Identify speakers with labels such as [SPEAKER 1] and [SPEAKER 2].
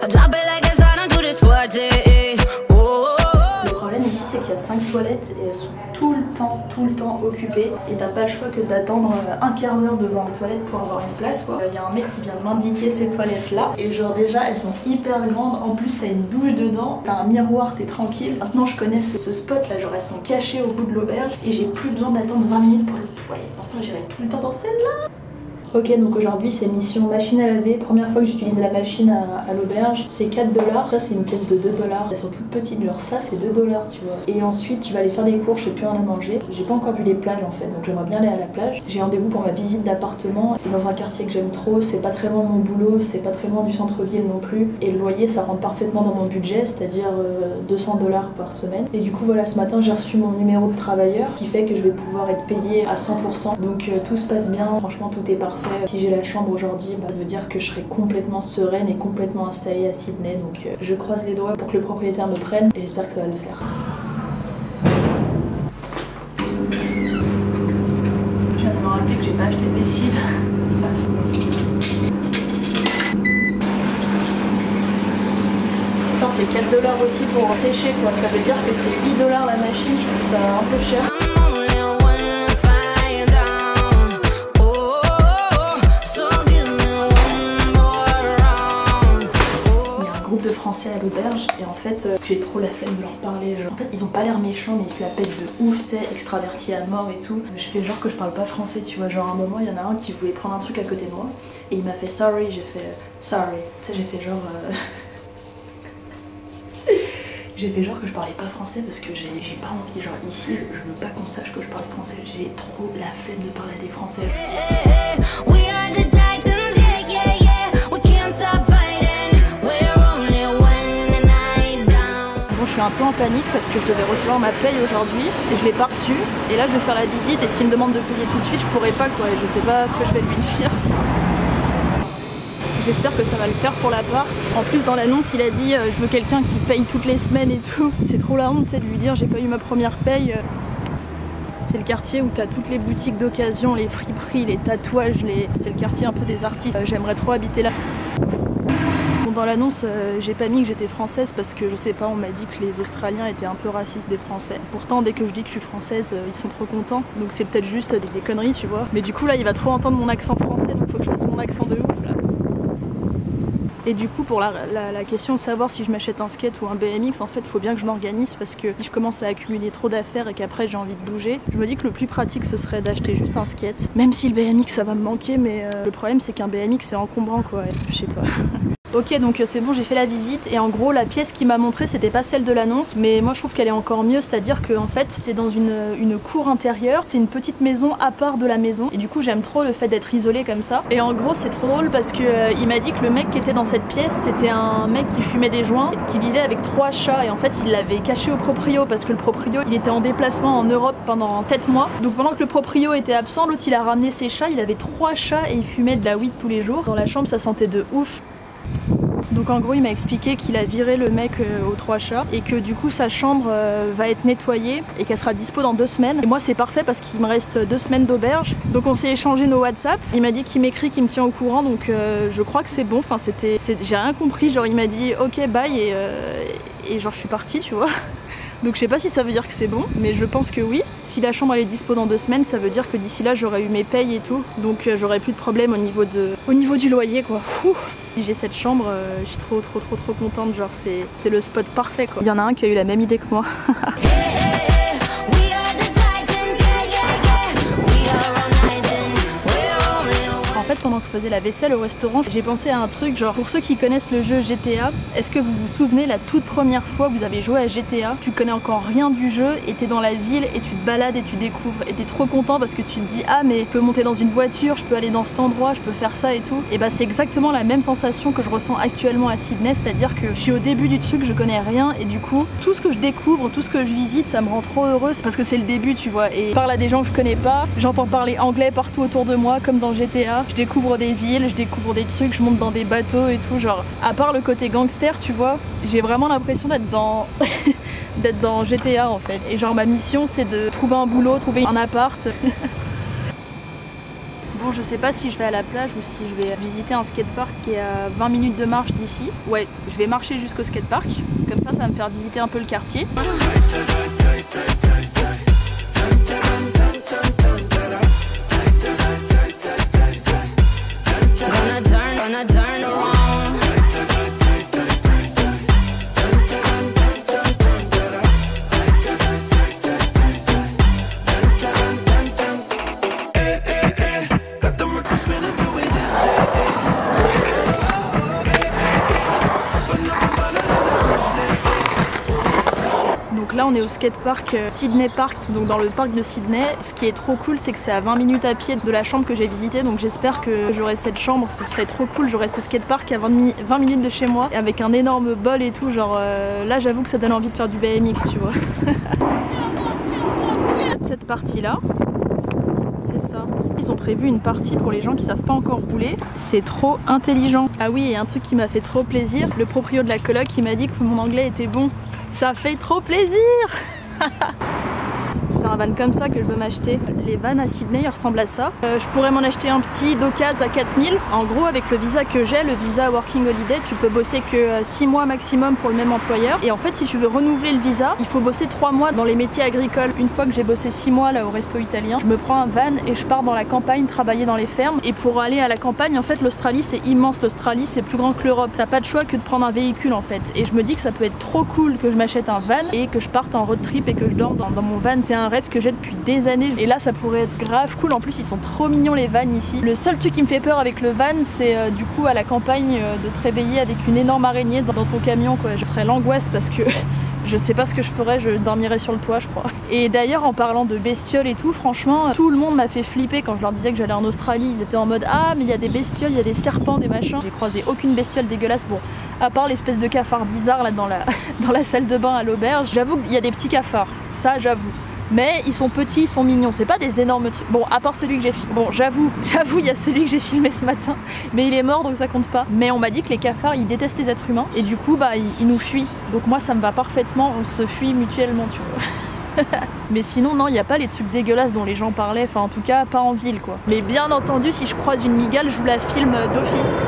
[SPEAKER 1] Le problème ici, c'est qu'il y a 5 toilettes et elles sont tout le temps occupées. Et t'as pas le choix que d'attendre un quart d'heure devant les toilettes pour avoir une place, quoi. Il y a un mec qui vient de m'indiquer ces toilettes là. Et genre déjà, elles sont hyper grandes. En plus, t'as une douche dedans, t'as un miroir, t'es tranquille. Maintenant, je connais ce spot là, genre elles sont cachées au bout de l'auberge. Et j'ai plus besoin d'attendre 20 minutes pour aller aux toilettes. Maintenant, j'irai tout le temps dans celle-là. Ok, donc aujourd'hui c'est mission machine à laver. Première fois que j'utilise la machine à l'auberge, c'est 4 $. Ça c'est une pièce de 2 $. Elles sont toutes petites, genre ça c'est 2 $, tu vois. Et ensuite je vais aller faire des courses, j'ai plus rien à manger. J'ai pas encore vu les plages en fait, donc j'aimerais bien aller à la plage. J'ai rendez-vous pour ma visite d'appartement. C'est dans un quartier que j'aime trop, c'est pas très loin de mon boulot, c'est pas très loin du centre-ville non plus. Et le loyer ça rentre parfaitement dans mon budget, c'est-à-dire 200 $ par semaine. Et du coup voilà, ce matin j'ai reçu mon numéro de travailleur qui fait que je vais pouvoir être payée à 100%. Donc tout se passe bien, franchement tout est parfait. Si j'ai la chambre aujourd'hui, ça veut dire que je serai complètement sereine et complètement installée à Sydney. Donc je croise les doigts pour que le propriétaire me prenne et j'espère que ça va le faire. Je viens de me rappeler que j'ai pas acheté de lessive. C'est 4 $ aussi pour sécher quoi. Ça veut dire que c'est 8 $ la machine, je trouve ça un peu cher. De français à l'auberge et en fait j'ai trop la flemme de leur parler, genre. En fait ils ont pas l'air méchants mais ils se la pètent de ouf, tu sais, extravertis à mort et tout. Je fais genre que je parle pas français, tu vois, genre à un moment il y en a un qui voulait prendre un truc à côté de moi et il m'a fait sorry, j'ai fait sorry, tu sais, j'ai fait genre j'ai fait genre que je parlais pas français parce que j'ai pas envie, genre ici je veux pas qu'on sache que je parle français, j'ai trop la flemme de parler à des français. Je suis un peu en panique parce que je devais recevoir ma paye aujourd'hui et je l'ai pas reçue. Et là je vais faire la visite et s'il me demande de payer tout de suite, je pourrais pas quoi. Et je sais pas ce que je vais lui dire. J'espère que ça va le faire pour l'appart. En plus dans l'annonce il a dit je veux quelqu'un qui paye toutes les semaines et tout. C'est trop la honte de lui dire j'ai pas eu ma première paye. C'est le quartier où t'as toutes les boutiques d'occasion, les friperies, les tatouages, c'est le quartier un peu des artistes. J'aimerais trop habiter là. Dans l'annonce, j'ai pas mis que j'étais française parce que je sais pas, on m'a dit que les Australiens étaient un peu racistes des Français. Pourtant, dès que je dis que je suis française, ils sont trop contents. Donc c'est peut-être juste des conneries, tu vois. Mais du coup là, il va trop entendre mon accent français, donc faut que je fasse mon accent de ouf là. Et du coup, pour la question de savoir si je m'achète un skate ou un BMX, en fait, faut bien que je m'organise parce que si je commence à accumuler trop d'affaires et qu'après j'ai envie de bouger, je me dis que le plus pratique ce serait d'acheter juste un skate. Même si le BMX ça va me manquer, mais le problème c'est qu'un BMX c'est encombrant quoi. Je sais pas. Ok, donc c'est bon, j'ai fait la visite et en gros la pièce qu'il m'a montrée c'était pas celle de l'annonce, mais moi je trouve qu'elle est encore mieux, c'est-à-dire que en fait c'est dans une cour intérieure, c'est une petite maison à part de la maison et du coup j'aime trop le fait d'être isolée comme ça. Et en gros c'est trop drôle parce que il m'a dit que le mec qui était dans cette pièce c'était un mec qui fumait des joints et qui vivait avec 3 chats et en fait il l'avait caché au proprio parce que le proprio il était en déplacement en Europe pendant 7 mois. Donc pendant que le proprio était absent, l'autre il a ramené ses chats, il avait 3 chats et il fumait de la weed tous les jours. Dans la chambre ça sentait de ouf. Donc en gros il m'a expliqué qu'il a viré le mec aux 3 chats et que du coup sa chambre va être nettoyée et qu'elle sera dispo dans 2 semaines. Et moi c'est parfait parce qu'il me reste 2 semaines d'auberge. Donc on s'est échangé nos WhatsApp. Il m'a dit qu'il m'écrit, qu'il me tient au courant, donc je crois que c'est bon. Enfin j'ai rien compris, genre il m'a dit ok bye et genre je suis partie tu vois. Donc je sais pas si ça veut dire que c'est bon, mais je pense que oui. Si la chambre elle est dispo dans 2 semaines, ça veut dire que d'ici là j'aurai eu mes payes et tout. Donc j'aurai plus de problème au niveau du loyer quoi. Ouh. Si j'ai cette chambre, je suis trop contente, genre c'est le spot parfait quoi. Il y en a un qui a eu la même idée que moi. En fait, pendant que je faisais la vaisselle au restaurant, j'ai pensé à un truc, genre pour ceux qui connaissent le jeu GTA, est-ce que vous vous souvenez la toute première fois que vous avez joué à GTA, tu connais encore rien du jeu et t'es dans la ville et tu te balades et tu découvres et t'es trop content parce que tu te dis ah mais je peux monter dans une voiture, je peux aller dans cet endroit, je peux faire ça et tout. Et bah c'est exactement la même sensation que je ressens actuellement à Sydney, c'est-à-dire que je suis au début du truc, je connais rien et du coup tout ce que je découvre, tout ce que je visite, ça me rend trop heureuse parce que c'est le début tu vois. Et je parle à des gens que je connais pas, j'entends parler anglais partout autour de moi comme dans GTA. Je découvre des villes, je découvre des trucs, je monte dans des bateaux et tout, genre à part le côté gangster tu vois, j'ai vraiment l'impression d'être dans d'être dans GTA en fait. Et genre ma mission c'est de trouver un boulot, trouver un appart. Bon Sinon je sais pas si je vais à la plage ou si je vais visiter un skatepark qui est à 20 minutes de marche d'ici. Ouais, je vais marcher jusqu'au skatepark, comme ça va me faire visiter un peu le quartier. Donc là on est au skatepark Sydney Park, donc dans le parc de Sydney. Ce qui est trop cool, c'est que c'est à 20 minutes à pied de la chambre que j'ai visitée, donc j'espère que j'aurai cette chambre, ce serait trop cool, j'aurai ce skatepark à 20 minutes de chez moi, avec un énorme bol et tout, genre là j'avoue que ça donne envie de faire du BMX, tu vois. Cette partie là, c'est ça. Ils ont prévu une partie pour les gens qui savent pas encore rouler. C'est trop intelligent. Ah oui, et un truc qui m'a fait trop plaisir, le proprio de la coloc qui m'a dit que mon anglais était bon. Ça fait trop plaisir. C'est un van comme ça que je veux m'acheter. Les vannes à Sydney ils ressemblent à ça. Je pourrais m'en acheter un petit d'occasion à 4000. En gros, avec le visa que j'ai, le visa Working Holiday, tu peux bosser que 6 mois maximum pour le même employeur. Et en fait, si tu veux renouveler le visa, il faut bosser 3 mois dans les métiers agricoles. Une fois que j'ai bossé 6 mois là au resto italien, je me prends un van et je pars dans la campagne travailler dans les fermes. Et pour aller à la campagne, en fait, l'Australie c'est immense. L'Australie c'est plus grand que l'Europe. T'as pas de choix que de prendre un véhicule en fait. Et je me dis que ça peut être trop cool que je m'achète un van et que je parte en road trip et que je dorme dans mon van. C'est un rêve que j'ai depuis des années et là ça pourrait être grave cool. En plus ils sont trop mignons les vannes ici. Le seul truc qui me fait peur avec le van, c'est du coup à la campagne de te réveiller avec une énorme araignée dans ton camion quoi. Je serais l'angoisse parce que je sais pas ce que je ferais, je dormirais sur le toit je crois. Et d'ailleurs en parlant de bestioles et tout, franchement tout le monde m'a fait flipper quand je leur disais que j'allais en Australie. Ils étaient en mode ah mais il y a des bestioles, il y a des serpents, des machins. J'ai croisé aucune bestiole dégueulasse, bon à part l'espèce de cafard bizarre là dans la salle de bain à l'auberge. J'avoue qu'il y a des petits cafards, ça j'avoue. Mais ils sont petits, ils sont mignons, c'est pas des énormes trucs. Bon, à part celui que j'ai filmé. Bon, j'avoue, il y a celui que j'ai filmé ce matin, mais il est mort donc ça compte pas. Mais on m'a dit que les cafards ils détestent les êtres humains et du coup bah ils nous fuient. Donc moi ça me va parfaitement, on se fuit mutuellement, tu vois. Mais sinon non, il n'y a pas les trucs dégueulasses dont les gens parlaient, enfin en tout cas pas en ville quoi. Mais bien entendu, si je croise une migale, je vous la filme d'office.